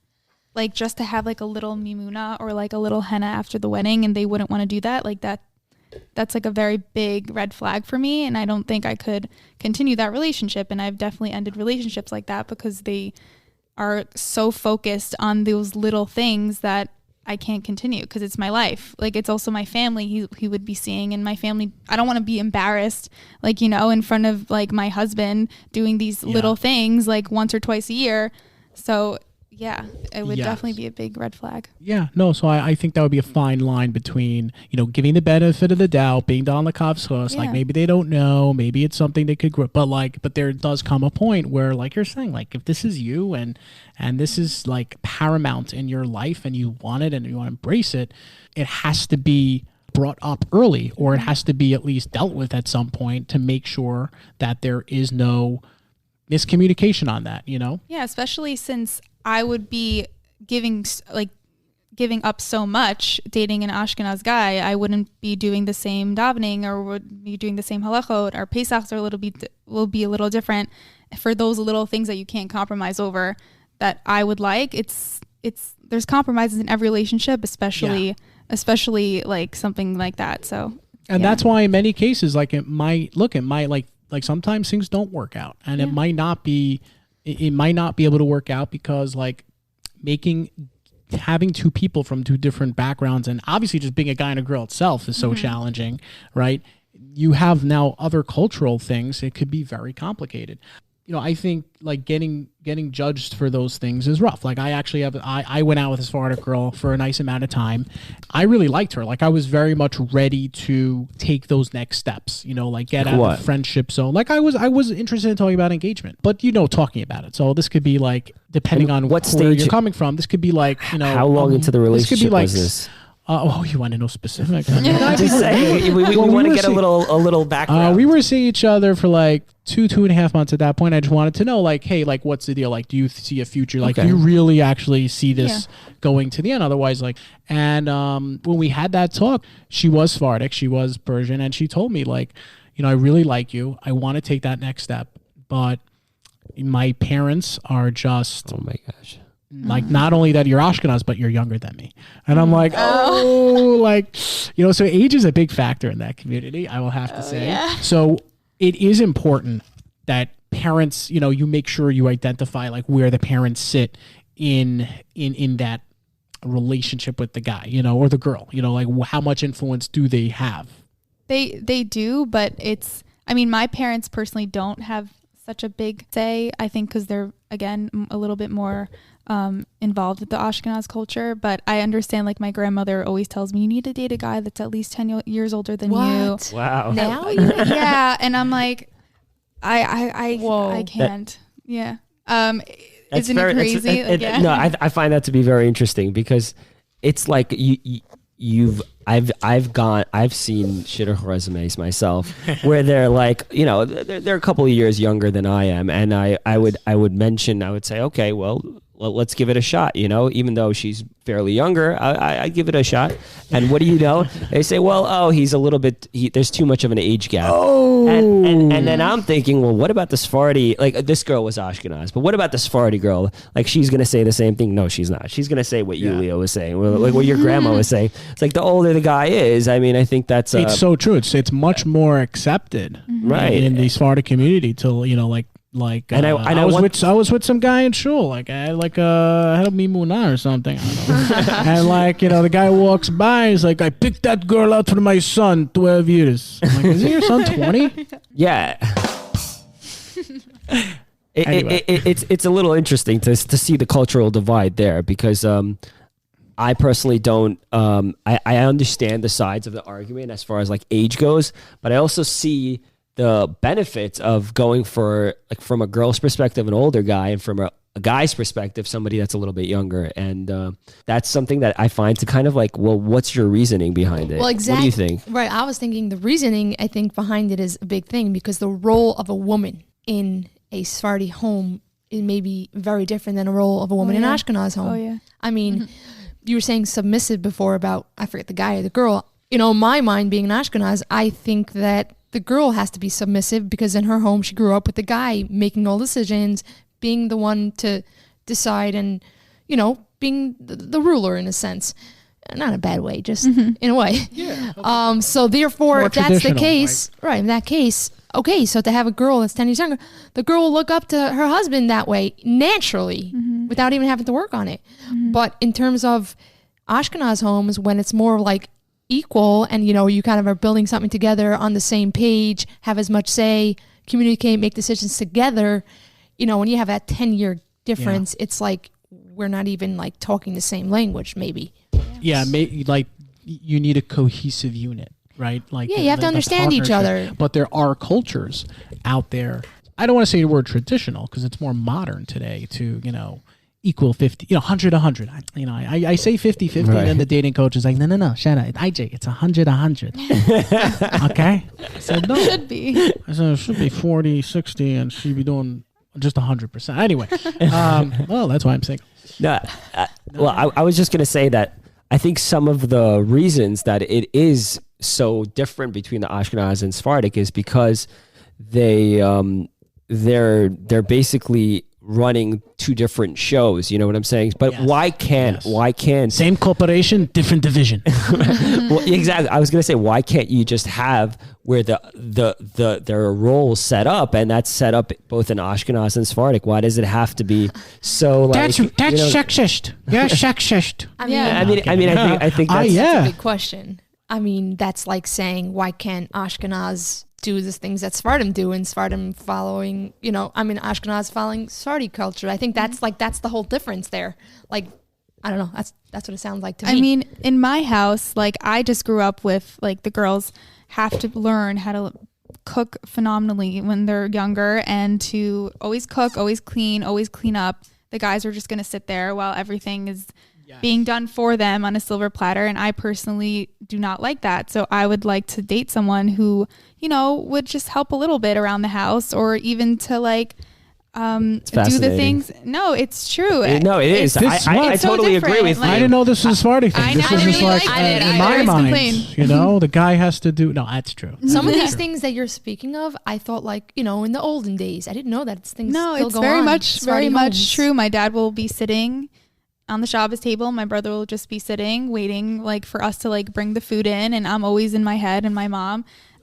like just to have like a little mimuna or like a little henna after the wedding, and they wouldn't want to do that, like that's like a very big red flag for me, and I don't think I could continue that relationship. And I've definitely ended relationships like that because they are so focused on those little things that I can't continue, because it's my life. Like it's also my family he would be seeing, and my family, I don't want to be embarrassed, like, in front of like my husband doing these little things like once or twice a year. So yeah, it would definitely be a big red flag. Yeah, no, so I think that would be a fine line between, giving the benefit of the doubt, being down the cop's house, like maybe they don't know, maybe it's something they could grow, but there does come a point where, like you're saying, like if this is you and this is like paramount in your life and you want it and you want to embrace it, it has to be brought up early, or it has to be at least dealt with at some point to make sure that there is no miscommunication on that, Yeah, especially since I would be giving up so much dating an Ashkenaz guy. I wouldn't be doing the same davening, or would be doing the same halachot. Our pesachs will be a little different for those little things that you can't compromise over that I would like. There's compromises in every relationship, especially like something like that. So that's why in many cases, like it might like sometimes things don't work out, and it might not be able to work out because like having two people from two different backgrounds, and obviously just being a guy and a girl itself is so challenging, right? You have now other cultural things. It could be very complicated. I think like getting judged for those things is rough. Like I went out with a Sephardic girl for a nice amount of time. I really liked her. Like I was very much ready to take those next steps, like get out of the friendship zone. Like I was interested in talking about engagement, but talking about it. So this could be like, depending on what where stage you're coming from, this could be like, how long into the relationship this could be like, was this? You want to know specific? Just saying, we want to get a little background. We were seeing each other for like 2.5 months at that point. I just wanted to know, like, hey, like, what's the deal? Like, do you see a future? Like, do you really actually see this going to the end? Otherwise, like, and when we had that talk, she was Sephardic, she was Persian, and she told me, like, I really like you. I want to take that next step, but my parents are just... Oh, my gosh. Like, not only that you're Ashkenaz, but you're younger than me. And I'm like, like, so age is a big factor in that community, I will have to say. Yeah. So it is important that parents, you make sure you identify like where the parents sit in that relationship with the guy, or the girl, like how much influence do they have? They do, but my parents personally don't have such a big say, I think, because they're, again, a little bit more involved with the Ashkenaz culture. But I understand, like, my grandmother always tells me, you need to date a guy that's at least 10 years older than you. Wow. Now? Yeah. And I'm like, I can't. Isn't it crazy? No, I find that to be very interesting, because it's like I've seen shidduch resumes myself where they're like, they're a couple of years younger than I am, and I would say, okay, well, let's give it a shot, even though she's fairly younger, I give it a shot. And what do you know? They say, well, he's a little bit, there's too much of an age gap. And then I'm thinking, well, what about the Sephardi? Like, this girl was Ashkenaz, but what about the Sephardi girl? Like, she's going to say the same thing. No, she's not. She's going to say what you, Leo, was saying, like what your grandma was saying. It's like, the older the guy is, I think that's... it's so true. It's much more accepted in the Sephardi community to, I was with some guy in shul, like I had like help me Munah or something, I don't know. And the guy walks by, he's like, I picked that girl out for my son 12 years. I'm like, isn't your son 20? Yeah. It's a little interesting to see the cultural divide there, because I personally don't I understand the sides of the argument as far as like age goes, but I also see the benefits of going for, like, from a girl's perspective, an older guy, and from a guy's perspective, somebody that's a little bit younger. And that's something that I find to kind of like, well, what's your reasoning behind it? Well, exactly. What do you think? Right. I was thinking the reasoning, I think, behind it is a big thing, because the role of a woman in a Sephardi home is maybe very different than a role of a woman in an Ashkenaz home. Oh, yeah. I mean, you were saying submissive before about, I forget the guy or the girl. In my mind, being an Ashkenaz, I think that the girl has to be submissive, because in her home she grew up with the guy making all decisions, being the one to decide, and being the ruler in a sense, not in a bad way, just in a way. Yeah. So therefore, if that's the case, right? In that case, okay. So to have a girl that's 10 years younger, the girl will look up to her husband that way naturally, without even having to work on it. But in terms of Ashkenaz homes, when it's more like equal, and you kind of are building something together on the same page, have as much say, communicate, make decisions together, when you have that 10-year difference, it's like we're not even like talking the same language, maybe. Like you need a cohesive unit, right? Like, you have to understand each other. But there are cultures out there, I don't want to say the word traditional, because it's more modern today, to equal 50, 100, 100. I say 50, 50, and then the dating coach is like, no, shut up. IJ, it's 100, 100. Okay? I said, no. It should be. I said, it should be 40, 60, and she'd be doing just 100%. Anyway, well, that's why I'm single. I was just going to say that I think some of the reasons that it is so different between the Ashkenaz and Sephardic is because they're basically running two different shows, you know what I'm saying? But why can't same corporation, different division? Well, exactly. I was gonna say, why can't you just have where their roles set up, and that's set up both in Ashkenaz and Sephardic? Why does it have to be so like that's sexist? Yeah, sexist. I think that's that's a big question. I mean, that's like saying, why can't Ashkenaz do the things that Sephardim do, and Sephardim following, Ashkenaz following Sephardi culture. I think that's the whole difference there. Like, I don't know. That's what it sounds like to me. I mean, in my house, like I just grew up with like the girls have to learn how to cook phenomenally when they're younger, and to always cook, always clean up. The guys are just going to sit there while everything is being done for them on a silver platter. And I personally do not like that. So I would like to date someone who, would just help a little bit around the house, or even to like, do the things. No, it's true. No, it is. I totally agree with you. I didn't know this was a Sephardi thing. This is just like, in my mind, the guy has to do. No, that's true. Some of these things that you're speaking of, I thought like, in the olden days, I didn't know that things still go on. No, it's very much true. My dad will be sitting on the Shabbos table. My brother will just be sitting, waiting like for us to like bring the food in. And I'm always in my head, and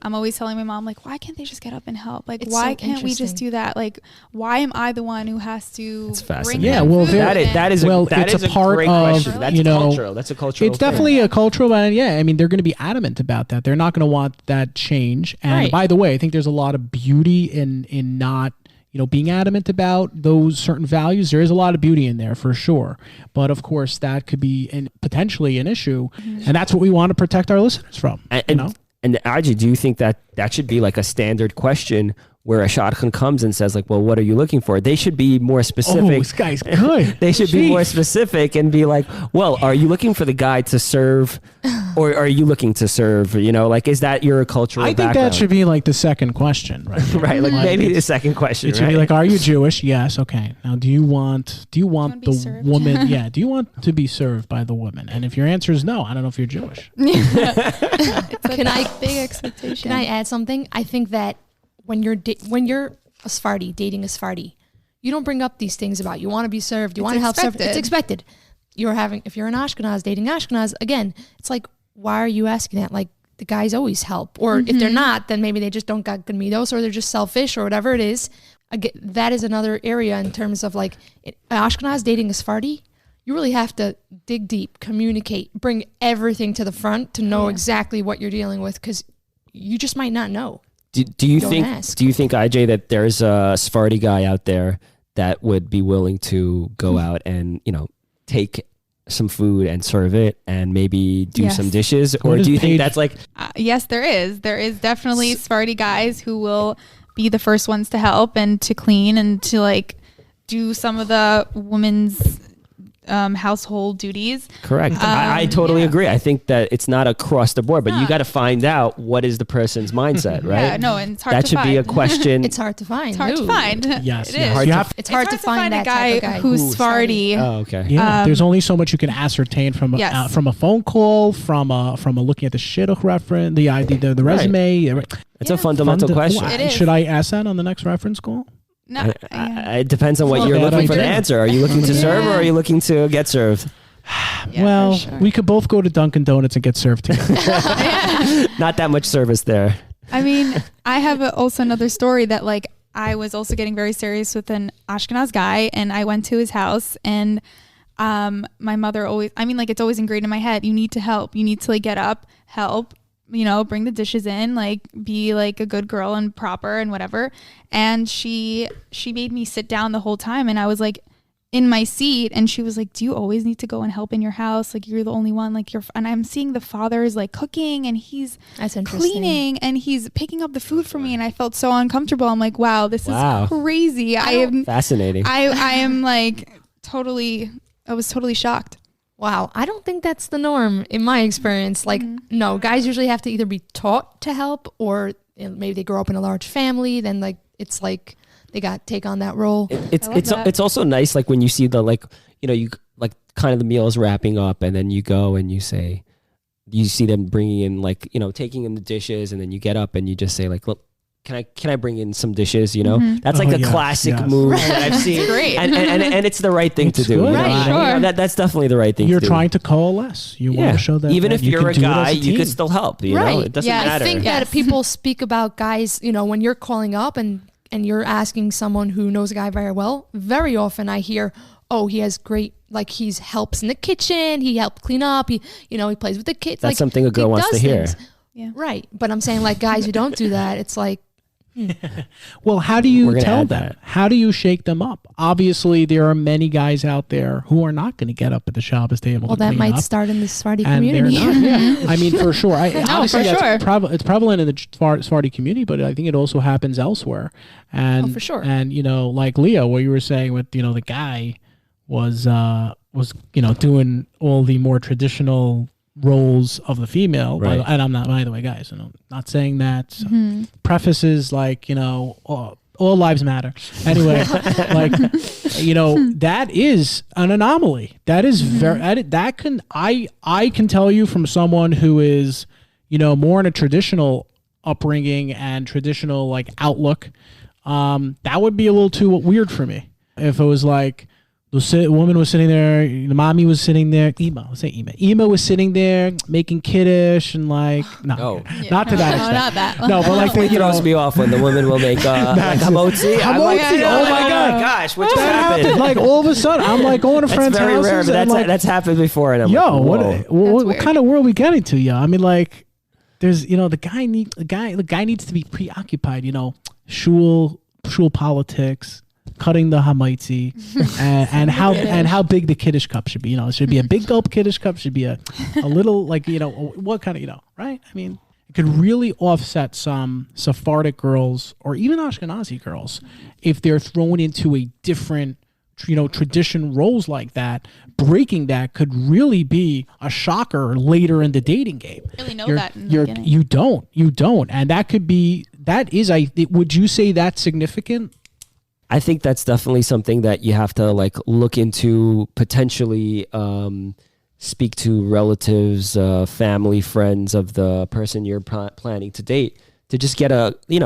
I'm always telling my mom, like, why can't they just get up and help? Like, why can't we just do that? Like, why am I the one who has to bring them food? That is a part great of, question. That's cultural. That's a cultural It's definitely a cultural, and they're going to be adamant about that. They're not going to want that change. And by the way, I think there's a lot of beauty in not, being adamant about those certain values. There is a lot of beauty in there for sure. But of course, that could be potentially an issue. Mm-hmm. And that's what we want to protect our listeners from, And Aji, do you think that should be like a standard question where a shadchan comes and says like, well, what are you looking for? They should be more specific. Oh, this guy's good. They should be more specific and be like, well, are you looking for the guy to serve, or are you looking to serve? Like, is that your cultural background? I think that should be like the second question, right? Right, like maybe the second question. It should be like, are you Jewish? Yes. Okay. Now, do you want the woman? Yeah. Do you want to be served by the woman? And if your answer is no, I don't know if you're Jewish. Big expectation. Can I add something? I think that when you're a Sephardi dating a Sephardi, you don't bring up these things about you want to be served, you want to help serve. It's expected. If you're an Ashkenaz dating Ashkenaz, again, it's like, why are you asking that? Like, the guys always help, or if they're not, then maybe they just don't got good midos, or they're just selfish, or whatever it is. Again, that is another area in terms of like an Ashkenaz dating a Sephardi. You really have to dig deep, communicate, bring everything to the front to know exactly what you're dealing with, because you just might not know. Do you think IJ, that there's a Sephardi guy out there that would be willing to go out and take some food and serve it and maybe do some dishes, or do you think that's like yes, there is definitely Sephardi guys who will be the first ones to help and to clean and to like do some of the women's household duties. Correct. I totally agree. I think that it's not across the board, but you got to find out what is the person's mindset, right? Yeah, no, and it's hard that to find. That should be a question. It's hard to find. It's hard to find. Yes, it is. It's hard to find that guy, type of guy who's Sephardi. Oh, okay. Yeah, there's only so much you can ascertain from a phone call, from a looking at the shidduch reference, the resume. It's a fundamental question. It is. Should I ask that on the next reference call? No, it depends on what you're looking for the answer. Are you looking to serve, or are you looking to get served? We could both go to Dunkin' Donuts and get served together. Not that much service there. I mean, I have also another story that like I was also getting very serious with an Ashkenaz guy, and I went to his house, and my mother it's always ingrained in my head, you need to help. You need to like get up, help, bring the dishes in, like be like a good girl and proper and whatever. And she made me sit down the whole time, and I was like in my seat, and she was like, do you always need to go and help in your house? Like, you're the only one, like and I'm seeing the father's like cooking, and he's cleaning, and he's picking up the food for me, and I felt so uncomfortable. I'm like, wow, this is crazy. Fascinating. I am like I was totally shocked. Wow, I don't think that's the norm in my experience. Like, no, guys usually have to either be taught to help, or maybe they grow up in a large family. Then like it's like they got to take on that role. It's also nice, like when you see the you like kind of the meal is wrapping up, and then you go and you see them bringing in taking in the dishes, and then you get up and you just say like, look, can I bring in some dishes? That's like a classic move that I've seen. Great. And it's the right thing to do. Good. Right, sure. That's definitely the right thing to do. You're trying to coalesce. You want to show that even if you're a guy, you could still help. Right. It doesn't matter. I think that people speak about guys, when you're calling up and you're asking someone who knows a guy very well, very often I hear, oh, he has great, like he helps in the kitchen, he helped clean up, he plays with the kids. That's something a girl wants to hear. Yeah. Right. But I'm saying like guys who don't do that, it's like, Well, how do We're you gonna tell add them? that. How do you shake them up? Obviously, there are many guys out there who are not going to get up at the Shabbos table well, to that clean might up. start in the Sephardi And they're community. not, yeah. I mean, for sure. Obviously, for that's sure. it's prevalent in the Sephardi community, but I think it also happens elsewhere. And Oh, for sure. And like Leah, what you were saying with the guy was doing all the more traditional roles of the female. Right. And I'm not, by the way, guys, I'm not saying that. Prefaces like all lives matter. Anyway, like that is an anomaly. That is I can tell you from someone who is more in a traditional upbringing and traditional like outlook, that would be a little too weird for me if it was like the woman was sitting there, the mommy was sitting there, Ima was sitting there making kiddush and like not to that extent. not that. No, but like It throws me off when the woman will make like hamotzi. I'm like, Hamotzi, oh my God. gosh, what just that happened? happened. Like all of a sudden, I'm like going to That's friends' very houses. rare, but and, like, that's happened before, and I'm yo, like, whoa. what weird. kind of world are we getting to, yo? I mean, like, there's the guy needs to be preoccupied. Shul politics, cutting the hamaitzi, and how big the kiddush cup should be. It should be a big gulp kiddush cup. Should be a little like what kind of right? I mean, it could really offset some Sephardic girls or even Ashkenazi girls if they're thrown into a different tradition roles like that. Breaking that could really be a shocker later in the dating game. Really know that in the beginning. You don't, and would you say that's significant? I think that's definitely something that you have to like look into, potentially speak to relatives, family, friends of the person you're planning to date, to just get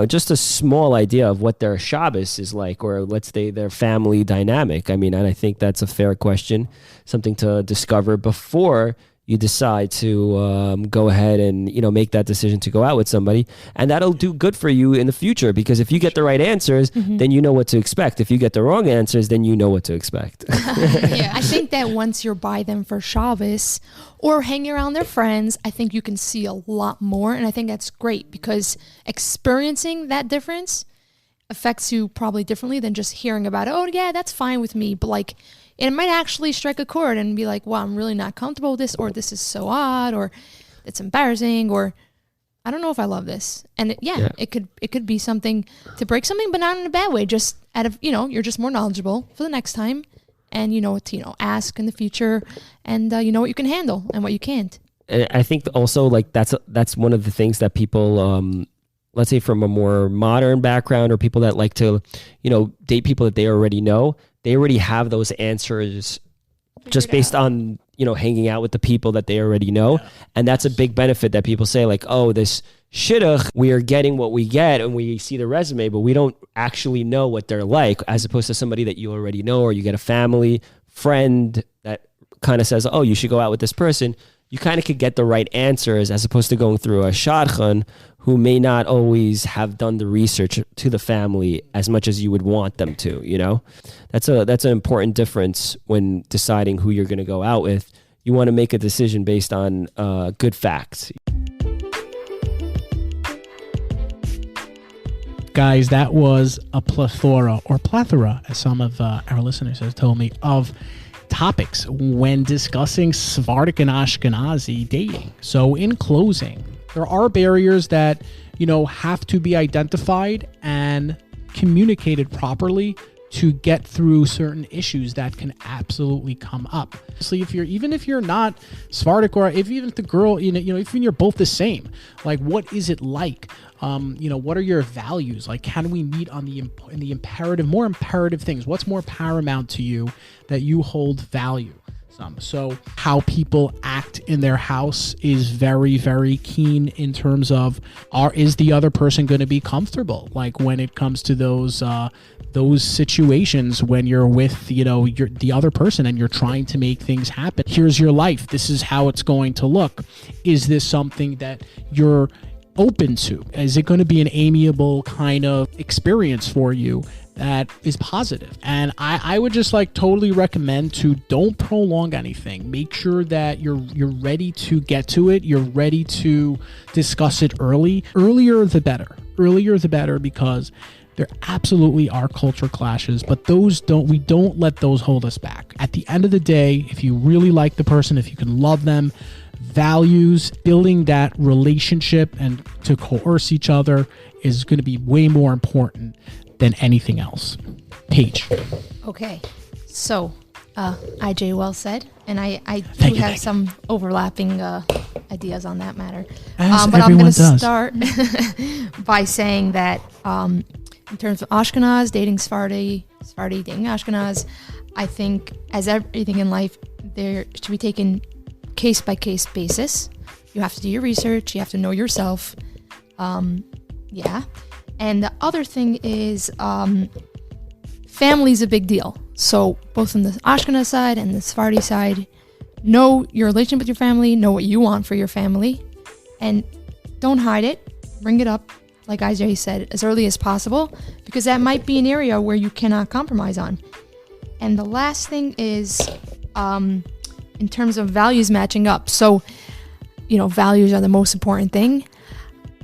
just a small idea of what their Shabbos is like, or let's say their family dynamic. I mean, and I think that's a fair question, something to discover before you decide to go ahead and make that decision to go out with somebody, and that'll do good for you in the future, because if you get the right answers, then you know what to expect. If you get the wrong answers, then you know what to expect. I think that once you're by them for Shabbos or hanging around their friends, I think you can see a lot more, and I think that's great, because experiencing that difference affects you probably differently than just hearing about it. Oh yeah, that's fine with me, but like it might actually strike a chord and be like, wow, I'm really not comfortable with this, or this is so odd, or it's embarrassing, or I don't know if I love this. And it could be something to break something, but not in a bad way. Just out of, you're just more knowledgeable for the next time, and you know what to, ask in the future, and you know what you can handle and what you can't. And I think also like that's one of the things that people, let's say from a more modern background, or people that like to, date people that they already know, they already have those answers just based on, hanging out with the people that they already know. Yeah. And that's a big benefit that people say like, oh, this shidduch, we are getting what we get and we see the resume, but we don't actually know what they're like, as opposed to somebody that you already know, or you get a family friend that kind of says, oh, you should go out with this person. You kind of could get the right answers, as opposed to going through a shadchan who may not always have done the research to the family as much as you would want them to. That's an important difference when deciding who you're going to go out with. You want to make a decision based on good facts. Guys, that was a plethora, as some of our listeners have told me, of topics when discussing Sephardic and Ashkenazi dating. So in closing, there are barriers that, have to be identified and communicated properly to get through certain issues that can absolutely come up. So if you're not Sephardic, or even if the girl, even you're both the same, like what is it like? What are your values? Like, can we meet on in the more imperative things? What's more paramount to you that you hold value? So how people act in their house is very, very keen in terms of, is the other person going to be comfortable? Like when it comes to those situations when you're with, you're the other person and you're trying to make things happen. Here's your life. This is how it's going to look. Is this something that you're open to? Is it going to be an amiable kind of experience for you that is positive? And I would just like totally recommend to don't prolong anything. Make sure that you're ready to get to it. You're ready to discuss it early. Earlier the better, because there absolutely are culture clashes, but we don't let those hold us back. At the end of the day, if you really like the person, if you can love them, values, building that relationship and to coerce each other is going to be way more important than anything else. Paige. Okay. So, IJ, well said. And I do have some overlapping ideas on that matter. But I'm going to start by saying that in terms of Ashkenaz, dating Sephardi, dating Ashkenaz, I think as everything in life, there should be taken case-by-case basis. You have to do your research. You have to know yourself. Yeah. And the other thing is family's a big deal. So both on the Ashkenaz side and the Sephardi side, know your relationship with your family, know what you want for your family, and don't hide it. Bring it up, like IJ said, as early as possible, because that might be an area where you cannot compromise on. And the last thing is in terms of values matching up. So, values are the most important thing.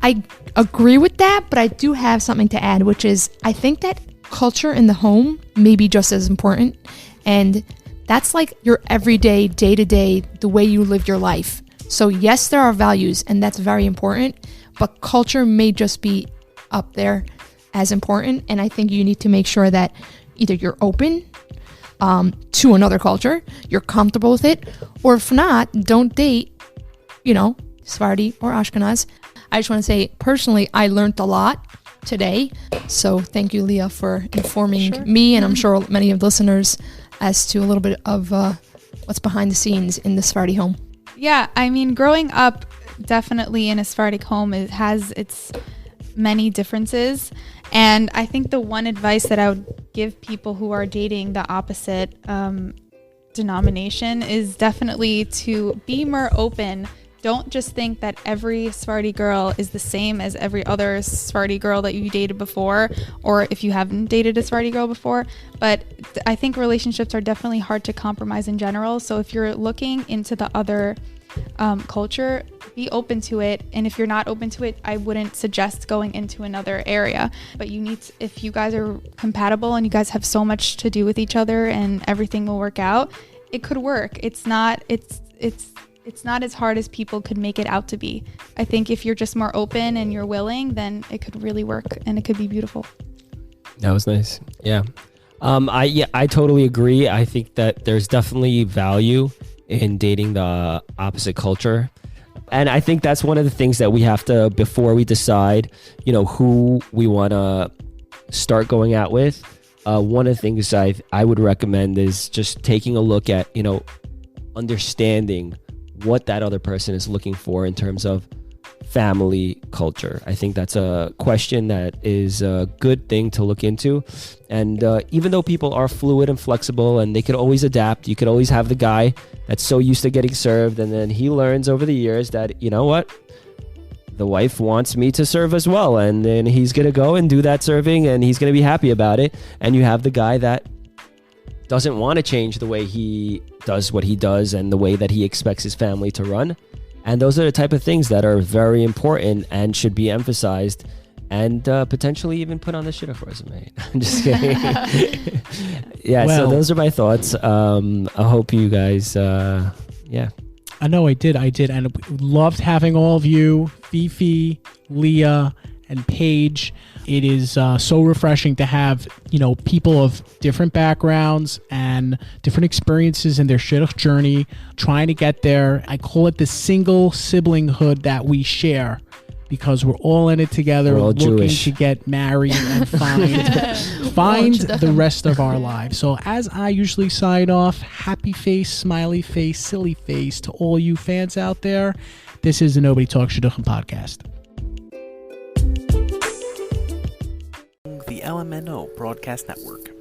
I agree with that, but I do have something to add, which is I think that culture in the home may be just as important. And that's like your everyday, day-to-day, the way you live your life. So yes, there are values, and that's very important, but culture may just be up there as important. And I think you need to make sure that either you're open to another culture, you're comfortable with it, or if not, don't date, Sephardi or Ashkenaz. I just want to say, personally, I learned a lot today. So thank you, Lia, for informing me, and I'm sure many of the listeners, as to a little bit of what's behind the scenes in the Sephardi home. Yeah, I mean, growing up definitely in a Sephardic home, it has its many differences. And I think the one advice that I would give people who are dating the opposite denomination is definitely to be more open. Don't just think that every Sephardi girl is the same as every other Sephardi girl that you dated before, or if you haven't dated a Sephardi girl before. But I think relationships are definitely hard to compromise in general. So if you're looking into the other culture, be open to it. And if you're not open to it, I wouldn't suggest going into another area. But you need to, if you guys are compatible and you guys have so much to do with each other and everything will work out, it could work. It's not as hard as people could make it out to be. I think if you're just more open and you're willing, then it could really work and it could be beautiful. That was nice. Yeah. I totally agree. I think that there's definitely value in dating the opposite culture. And I think that's one of the things that we have to, before we decide, who we want to start going out with. One of the things I would recommend is just taking a look at, understanding what that other person is looking for in terms of family culture. I think that's a question that is a good thing to look into. And even though people are fluid and flexible and they could always adapt, you could always have the guy that's so used to getting served, and then he learns over the years that, the wife wants me to serve as well, and then he's going to go and do that serving, and he's going to be happy about it. And you have the guy that doesn't want to change the way he does what he does and the way that he expects his family to run. And those are the type of things that are very important and should be emphasized and potentially even put on the shidduch resume. I'm just kidding. So those are my thoughts. I hope you guys, I know I did. And loved having all of you, Fefe, Lia, and Paige. It is so refreshing to have, people of different backgrounds and different experiences in their shidduch journey, trying to get there. I call it the single siblinghood that we share, because we're all in it together, looking Jewish. to get married and find the rest of our lives. So as I usually sign off, happy face, smiley face, silly face to all you fans out there. This is the Nobody Talks Shidduchim podcast. The LMNO Broadcast Network.